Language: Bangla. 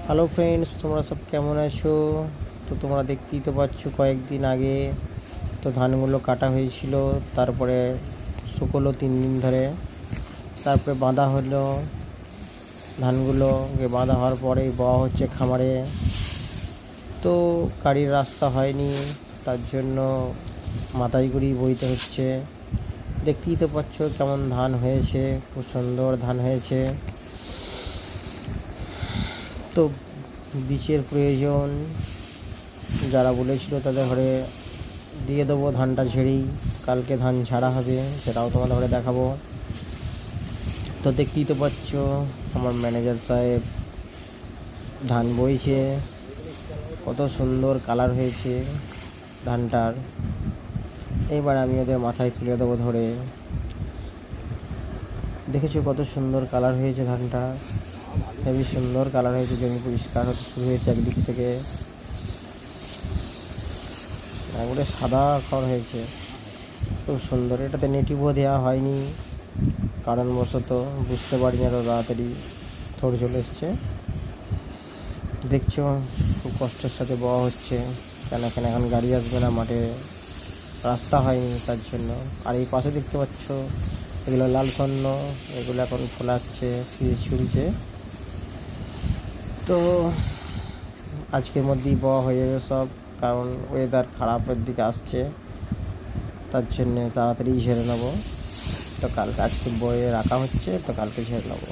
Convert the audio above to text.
হ্যালো ফ্রেন্ডস, তোমরা সব কেমন আছো? তো তোমরা দেখতেই তো পাচ্ছ, কয়েকদিন আগে তো ধানগুলো কাটা হয়েছিল, তারপরে শুকোলো 3 দিন ধরে, তারপরে বাঁধা হলো। ধানগুলোকে বাঁধা হওয়ার পরেই বওয়া হচ্ছে খামারে। তো গাড়ির রাস্তা হয়নি, তার জন্য মাথায় করেই বইতে হচ্ছে। দেখতেই তো পাচ্ছ কেমন ধান হয়েছে, খুব সুন্দর ধান হয়েছে। তো বীজের প্রয়োজন, যারা বলেছিল তাদের ঘরে দিয়ে দেবো ধানটা ঝেড়েই। কালকে ধান ঝাড়া হবে, সেটাও তোমাদের ঘরে দেখাবো। তো দেখতেই তো পাচ্ছ আমার ম্যানেজার সাহেব ধান বইছে, কত সুন্দর কালার হয়েছে ধানটার। এবার আমি ওদের মাথায় তুলে দেবো ধরে। দেখেছো কত সুন্দর কালার হয়েছে ধানটা, হেবি সুন্দর কালার হয়েছে। জমি পরিষ্কার হতে শুরু হয়েছে একদিক থেকে, একবারে সাদা খড় হয়েছে, খুব সুন্দর। এটাতে নেটিভও দেওয়া হয়নি, কারণবশত বুঝতে পারিনি এত তাড়াতাড়ি থোড় চলে এসছে। দেখছো খুব কষ্টের সাথে বওয়া হচ্ছে, কেন এখন গাড়ি আসবে না, মাঠে রাস্তা হয়নি তার জন্য। আর এই পাশে দেখতে পাচ্ছ এগুলো লাল স্বর্ণ, এগুলো এখন ফোলাচ্ছে, সিঁড়ি ছুলছে। তো আজকের মধ্যেই বওয়া হয়ে যাবে সব, কারণ ওয়েদার খারাপের দিকে আসছে, তার জন্যে তাড়াতাড়ি ঝেড়ে নেবো। তো কালকে, আজকে বয়ে রাখা হচ্ছে, তো কালকে ঝেড়ে নেবো।